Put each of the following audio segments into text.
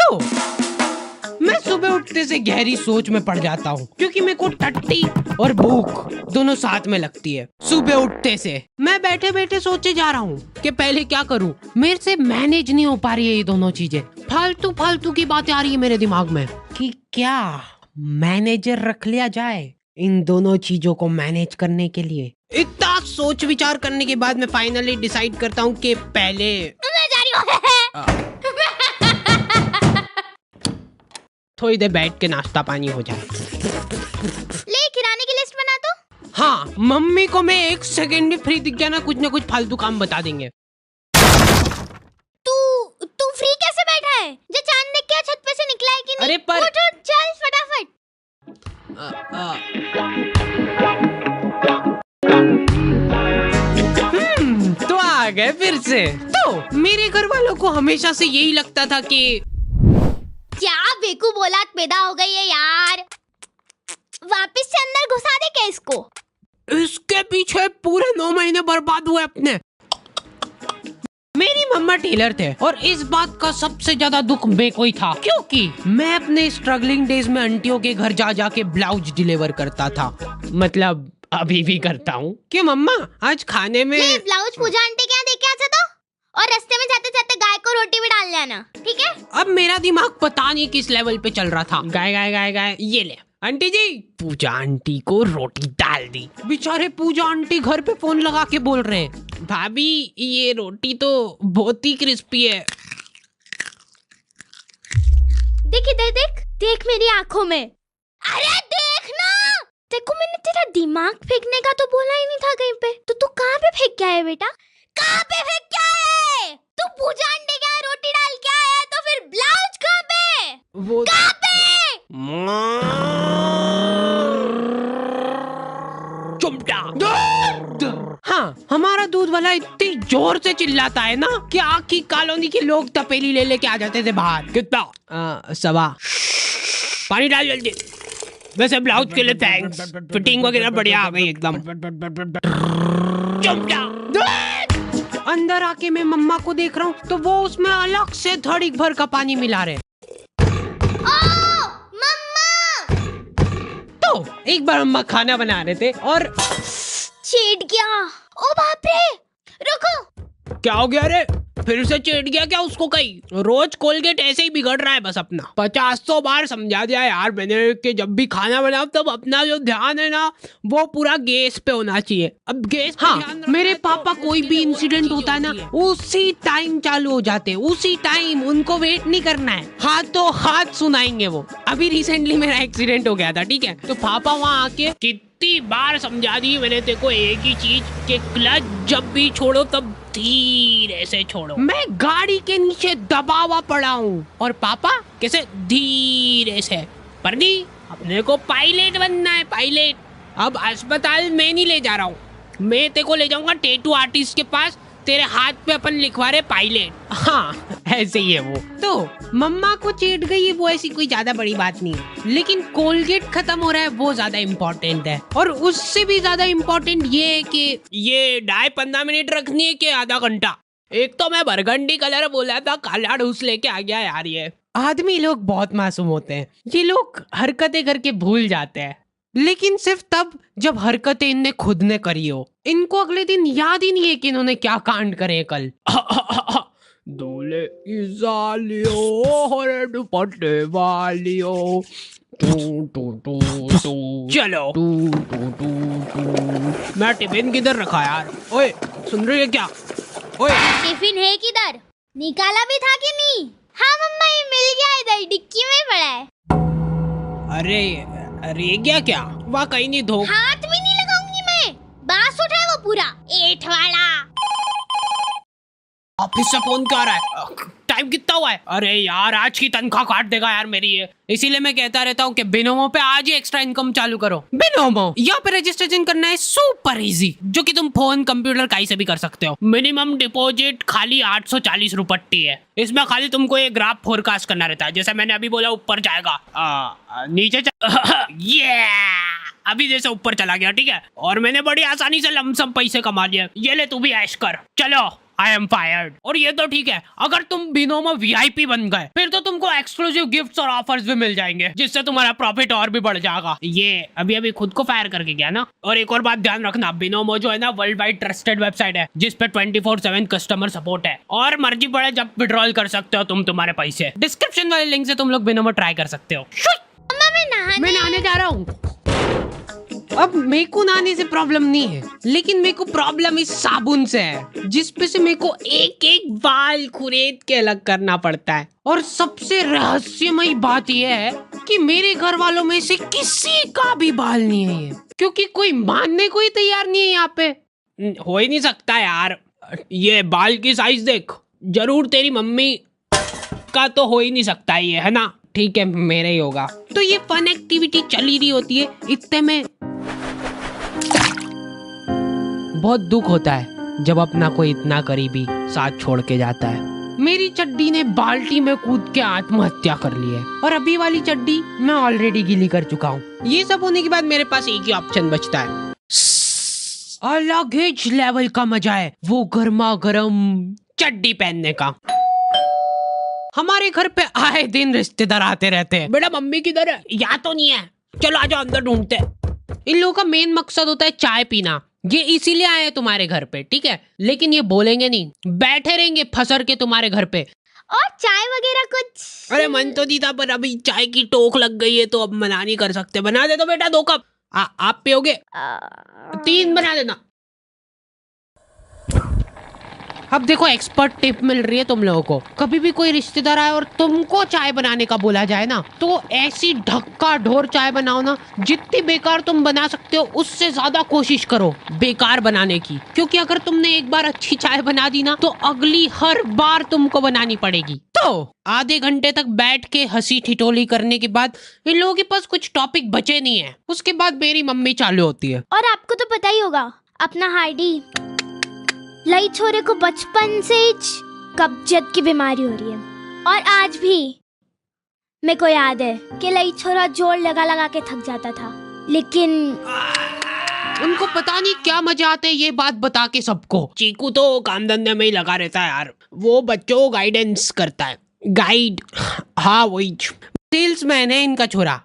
तो मैं सुबह उठते से गहरी सोच में पड़ जाता हूँ, क्योंकि मेरे को टट्टी और भूख दोनों साथ में लगती है। सुबह उठते से मैं बैठे बैठे सोचे जा रहा हूँ कि पहले क्या करूँ। मेरे से मैनेज नहीं हो पा रही है ये दोनों चीजें। फालतू फालतू की बातें आ रही है मेरे दिमाग में कि क्या मैनेजर रख लिया जाए इन दोनों चीजों को मैनेज करने के लिए। इतना सोच विचार करने के बाद मैं फाइनली डिसाइड करता हूँ कि पहले मैं जा रही हूँ। थोड़ी देर बैठ के नाश्ता पानी हो जाए। ले किराने की लिस्ट बना दो। हाँ, मम्मी को मैं 1 सेकंड भी फ्री दिख गया ना कुछ फालतू काम बता देंगे। तू फ्री कैसे बैठा है? जो चांद देख के छत पे से निकला है कि नहीं? अरे पर उठ चल फटाफट। तो आ गए फिर से। तो मेरे घर वालों को हमेशा से यही लगता था कि क्या बेकूफ औलाद पैदा हो गई है यार। वापस से अंदर घुसा दे क्या इसको? इसके पीछे पूरे 9 महीने बर्बाद हुए अपने। मेरी मम्मा टेलर थे और इस बात का सबसे ज्यादा दुख मेरे को ही था, क्योंकि मैं अपने स्ट्रगलिंग डेज में आंटियों के घर जा जाके ब्लाउज डिलीवर करता था। मतलब अभी भी करता हूँ। कि मम्मा आज खाने में ब्लाउज पूजा आंटी क्या दे के आता था, और रास्ते में जाते जाते गाय को रोटी भी डाल लेना, ठीक है? अब मेरा दिमाग पता नहीं किस लेवल पे चल रहा था। गाय गाय गाय गाय, ये ले आंटी जी। पूजा आंटी को रोटी डाल दी। बेचारे पूजा आंटी घर पे फोन लगा के बोल रहे हैं, भाभी ये रोटी तो बहुत ही क्रिस्पी है। देख इधर, देख मेरी आंखों में। अरे देख ना, देखो मैंने तेरा दिमाग फेंकने का तो बोला ही नहीं था कहीं पे। तो तू कहाँ पे फेंक के आया बेटा? कहाँ पे फेंक के आया है? तू पूजा आंटी के यहाँ रोटी डाल के आया है, तो फिर ब्लाउज कहाँ पे? वो कहाँ पे? हाँ, हमारा दूध वाला इतनी जोर से चिल्लाता है ना कि आखी कॉलोनी के लोग तपेली ले लेके आ जाते थे बाहर। कितना? 1.25। पानी डाल जल्दी। वैसे ब्लाउज के लिए थैंक्स, फिटिंग वगैरह बढ़िया आ गई एकदम। अंदर आके मैं मम्मा को देख रहा हूँ तो वो उसमें अलग से धड़क भर का पानी मिला रहे। तो एक बार मम्मा खाना बना रहे थे और छेड़ गया। ओ बाप रे, रुको। क्या हो गया रे? फिर से चेट गया क्या उसको? कहीं रोज कोलगेट ऐसे ही बिगड़ रहा है बस अपना। 50 बार समझा दिया यार मैंने कि जब भी खाना बनाओ तब अपना जो ध्यान है ना वो पूरा गैस पे होना चाहिए। अब गैस पे हाँ, मेरे पापा कोई भी इंसिडेंट होता है ना उसी टाइम चालू हो जाते हैं, उसी टाइम। उनको वेट नहीं करना है, हाथों हाथ सुनाएंगे वो। अभी रिसेंटली मेरा एक्सीडेंट हो गया था, ठीक है? तो पापा वहाँ आके कितनी बार समझा दी मैंने तेरे को एक ही चीज कि क्लच जब भी छोड़ो तब धीरे से छोड़ो। मैं गाड़ी के नीचे दबा हुआ पड़ा हूँ और पापा कैसे धीरे से। पर नहीं, अपने को पायलट बनना है, पायलट। अब अस्पताल में नहीं ले जा रहा हूँ, मैं तेरे को ले जाऊंगा टैटू आर्टिस्ट के पास। तेरे हाथ पे अपन लिखवा रहे पायलट। हाँ ऐसे ही है वो। तो मम्मा को चेट गई वो ऐसी कोई ज्यादा बड़ी बात नहीं है, लेकिन कोलगेट खत्म हो रहा है वो ज्यादा इम्पोर्टेंट है। और उससे भी ज्यादा इम्पोर्टेंट ये है कि ये डाई 15 मिनट रखनी है कि आधा घंटा। एक तो मैं बरगंडी कलर बोला था, काला ढूस लेके आ गया यार। ये आदमी लोग बहुत मासूम होते हैं, ये लोग हरकतें करके भूल जाते हैं, लेकिन सिर्फ तब जब हरकतें इनने खुद ने करी हो। इनको अगले दिन याद ही नहीं है कि इन्होंने क्या कांड करे कल। दूल्हे की सालियों हरे दुपट्टे वालियों, चलो। मैं टिफिन किधर रखा यार? ओए सुन रही है क्या? ओए टिफिन है किधर? निकाला भी था कि नहीं? हाँ मम्मा, ये मिल गया, इधर डिक्की में पड़ा है। अरे क्या क्या? वहाँ कहीं नहीं धो। हाथ भी नहीं लगाऊंगी मैं, बांस उठा है वो पूरा एठ वाला। ऑफिस से फोन क्या आ रहा है? टाइम कितना हुआ है? अरे यार आज की तनख्वाह काट देगा यार मेरी ये। इसीलिए मैं कहता रहता हूँ कि बिनोमो पे आज ही एक्स्ट्रा इनकम चालू करो। बिनोमो यहाँ पे रजिस्ट्रेशन करना है सुपर इजी, जो कि तुम फोन कंप्यूटर कहीं से भी कर सकते हो। मिनिमम डिपॉजिट खाली 840 रुपट्टी है। इसमें खाली तुमको एक ग्राफ फोरकास्ट करना रहता है, जैसे मैंने अभी बोला ऊपर जाएगा, नीचे ये अभी जैसे ऊपर चला गया, ठीक है? और मैंने बड़ी आसानी से लमसम पैसे कमा लिए। ये ले तू भी ऐश कर। चलो आई एम फायर्ड। और ये तो ठीक है, अगर तुम बिनोमो वीआईपी बन गए फिर तो तुमको एक्सक्लूसिव गिफ्ट्स और ऑफर्स भी मिल जाएंगे, जिससे तुम्हारा प्रॉफिट और भी बढ़ जाएगा। ये अभी खुद को फायर करके गया ना। और एक और बात ध्यान रखना, बिनोमो जो है ना वर्ल्ड वाइड ट्रस्टेड वेबसाइट है, जिसपे 24/7 कस्टमर सपोर्ट है, और मर्जी पड़े जब विड्रॉल कर सकते हो तुम तुम्हारे पैसे। डिस्क्रिप्शन वाले लिंक से तुम लोग बिनोमो ट्राई कर सकते हो। मैं नहाने जा रहा हूँ। अब मेरे को नहाने से प्रॉब्लम नहीं है, लेकिन मेरे को प्रॉब्लम इस साबुन से है, जिसपे से मेरे को एक एक बाल खुरेद के अलग करना पड़ता है। और सबसे रहस्यमयी बात यह है कि मेरे घर वालों में से किसी का भी बाल नहीं है ये, क्योंकि कोई मानने को ही तैयार नहीं है यहाँ पे। हो ही नहीं सकता यार, ये बाल की साइज देख, जरूर तेरी मम्मी का तो हो ही नहीं सकता ये, है ना? ठीक है, मेरा ही होगा। तो ये फन एक्टिविटी चल ही रही होती है, इतने में बहुत दुख होता है जब अपना कोई इतना करीबी साथ छोड़ के जाता है। मेरी चड्डी ने बाल्टी में कूद के आत्महत्या कर ली है, और अभी वाली चड्डी मैं ऑलरेडी गीली कर चुका हूँ। ये सब होने के बाद मेरे पास एक ही ऑप्शन बचता है, अलग ही लेवल का मजा है वो गर्मा गर्म चड्डी पहनने का। हमारे घर पे आए दिन रिश्तेदार आते रहते हैं। बेटा मम्मी किधर है? यहाँ तो नहीं है, चलो आ जाओ अंदर ढूंढते हैं। इन लोगों का मेन मकसद होता है चाय पीना। ये इसीलिए आए हैं तुम्हारे घर पे, ठीक है? लेकिन ये बोलेंगे नहीं, बैठे रहेंगे फसर के तुम्हारे घर पे। और चाय वगैरह कुछ? अरे मन तो नहीं था, पर अभी चाय की टोक लग गई है तो अब मना नहीं कर सकते। बना दे तो बेटा 2 कप। आप पियोगे? 3 बना देना। अब देखो एक्सपर्ट टिप मिल रही है तुम लोगों को। कभी भी कोई रिश्तेदार आए और तुमको चाय बनाने का बोला जाए ना, तो ऐसी ढक्का ढोर चाय बनाओ ना, जितनी बेकार तुम बना सकते हो उससे ज्यादा कोशिश करो बेकार बनाने की। क्योंकि अगर तुमने एक बार अच्छी चाय बना दी ना, तो अगली हर बार तुमको बनानी पड़ेगी। तो आधे घंटे तक बैठ के हंसी ठिठोली करने के बाद इन लोगों के पास कुछ टॉपिक बचे नहीं है। उसके बाद मेरी मम्मी चालू होती है। और आपको तो पता ही होगा, अपना हार्डी लई छोरे को बचपन से ही कब्जियत की बीमारी हो रही है, और आज भी मेरे को याद है कि लई छोरा जोर लगा लगा के थक जाता था, लेकिन उनको पता नहीं क्या मजा आता है ये बात बता के सबको। चीकू तो काम धंधे में ही लगा रहता है यार, वो बच्चों को गाइडेंस करता है। गाइड, हाँ वही सेल्समैन है इनका छोरा।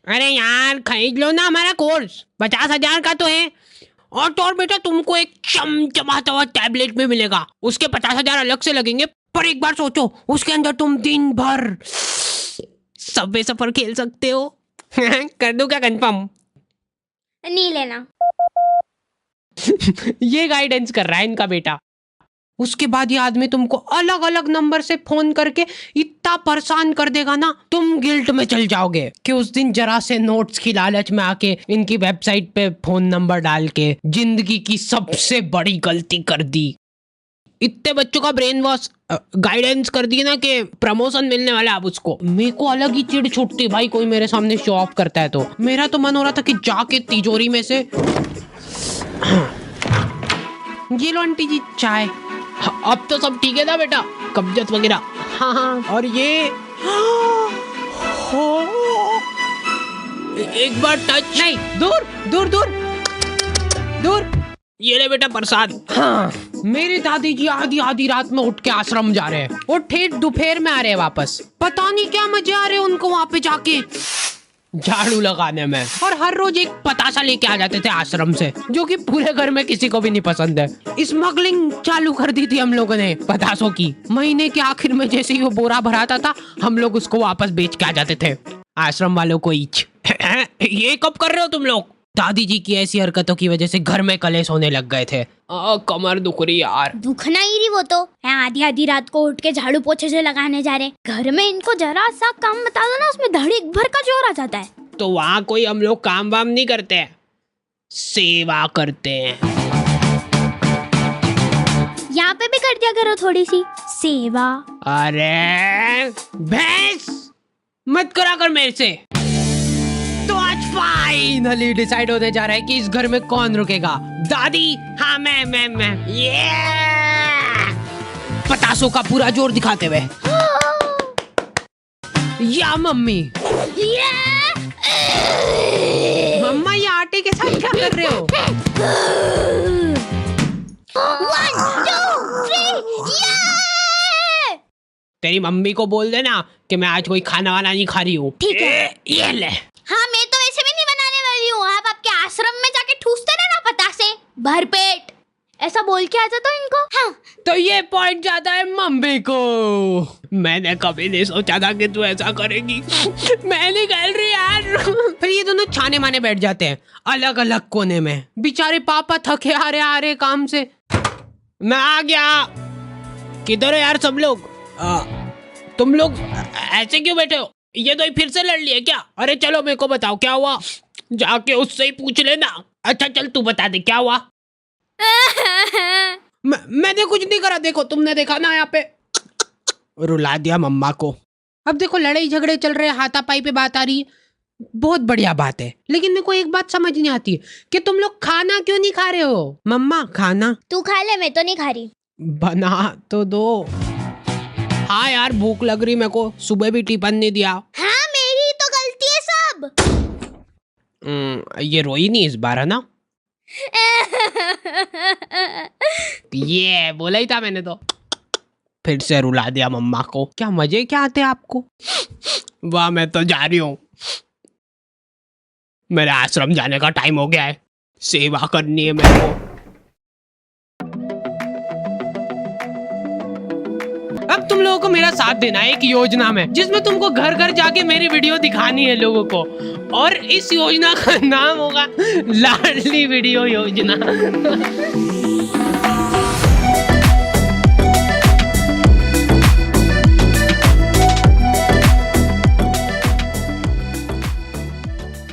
अरे यार खरीद लो ना हमारा कोर्स, 50,000 का तो है। और बेटा तुमको एक चमचमाता हुआ टैबलेट भी मिलेगा, उसके 50,000 अलग से लगेंगे। पर एक बार सोचो, उसके अंदर तुम दिन भर सबवे सफर खेल सकते हो। कर दूं क्या कंफर्म? नहीं लेना। ये गाइडेंस कर रहा है इनका बेटा। उसके बाद ये आदमी तुमको अलग अलग नंबर से फोन करके इतना परेशान कर देगा ना, तुम गिल्ट में चल जाओगे कि उस दिन जरा से नोट्स की लालच में आके इनकी वेबसाइट पे फोन नंबर डाल के जिंदगी की सबसे बड़ी गलती कर दी। इतने बच्चों का ब्रेन वॉश गाइडेंस कर दी ना कि प्रमोशन मिलने वाला है अब उसको। मेरे को अलग ही चिढ़ छुटती भाई, कोई मेरे सामने शो ऑफ करता है तो। मेरा तो मन हो रहा था कि जाके तिजोरी में से ये लो आंटी जी चाय। अब तो सब ठीक है ना बेटा, कब्जियत वगैरह? हाँ हाँ। और ये एक बार टच नहीं, दूर दूर दूर दूर। ये ले बेटा प्रसाद। हाँ, मेरी दादी जी आधी आधी रात में उठ के आश्रम जा रहे हैं और ठेठ दोपहर में आ रहे हैं वापस। पता नहीं क्या मजे आ रहे हैं उनको वहाँ पे जाके झाड़ू लगाने में। और हर रोज एक पतासा लेके आ जाते थे आश्रम से, जो कि पूरे घर में किसी को भी नहीं पसंद है। स्मगलिंग चालू कर दी थी हम लोगों ने पतासों की। महीने के आखिर में जैसे ही वो बोरा भराता था, हम लोग उसको वापस बेच के आ जाते थे आश्रम वालों को ईच। ये कब कर रहे हो तुम लोग? दादी जी की ऐसी हरकतों की वजह से घर में कलेश होने लग गए थे। कमर दुख रही यार। दुखना ही रही वो तो, आधी आधी रात को उठ के झाड़ू पोछे से लगाने जा रहे। घर में इनको जरा सा काम बता दो ना, उसमें धड़ीक भर का जोर आ जाता है। तो वहाँ कोई हम लोग काम वाम नहीं करते हैं, सेवा करते हैं। यहाँ पे भी कर दिया करो थोड़ी सी सेवा। अरे भैंस मत करा कर मेरे से। तो आज फाइनली डिसाइड होने जा रहा है कि इस घर में कौन रुकेगा। दादी, हाँ मैं ये पतासों का पूरा जोर दिखाते हुए। या मम्मी। मम्मा ये आटे के साथ क्या कर रहे हो? 1 2 3 तेरी मम्मी को बोल देना कि मैं आज कोई खाना वाना नहीं खा रही हूँ। ठीक है। ये ले। हाँ, मैं तो वैसे भी नहीं बनाने वाली हूँ। आप आपके आश्रम में जाके ठूसते ना पतासे भरपेट, ऐसा बोल के आ जाता इनको। हाँ, तो ये पॉइंट जाता है मम्मी को। मैंने कभी नहीं सोचा था कि तू ऐसा करेगी। मैं नहीं खेल रही यार। फिर ये दोनों छाने माने बैठ जाते हैं अलग अलग कोने में। बेचारे पापा थके आ रहे काम से। मैं आ गया। किधर हो यार सब लोग? तुम लोग ऐसे क्यों बैठे हो? ये तो फिर से लड़ लिए क्या? अरे चलो मेरे को बताओ क्या हुआ, जाके उससे ही पूछ लेना। अच्छा चल तू बता दे क्या हुआ। मैंने कुछ नहीं करा, देखो तुमने देखा ना यहाँ पे। रुला दिया मम्मा को। अब देखो लड़ाई झगड़े चल रहे, हाथापाई पे बात आ रही है, बहुत बढ़िया बात है। लेकिन मेरे को एक बात समझ नहीं आती कि तुम लोग खाना क्यों नहीं खा रहे हो? मम्मा खाना तू खा ले, मैं तो नहीं खा रही। बना तो दो। हाँ यार भूख लग रही मेरे को, सुबह भी टिफिन नहीं दिया। हाँ, मेरी तो गलती है सब। ये रोई नहीं इस बार है ना? ये बोला ही था मैंने तो। फिर से रुला दिया मम्मा को। क्या मजे क्या आते हैं आपको? वाह, मैं तो जा रही हूँ। मेरे आश्रम जाने का टाइम हो गया है, सेवा करनी है मेरे को। अब तुम लोगों को मेरा साथ देना है एक योजना में, जिसमें तुमको घर घर जाके मेरी वीडियो दिखानी है लोगों को। और इस योजना का नाम होगा लाडली वीडियो योजना।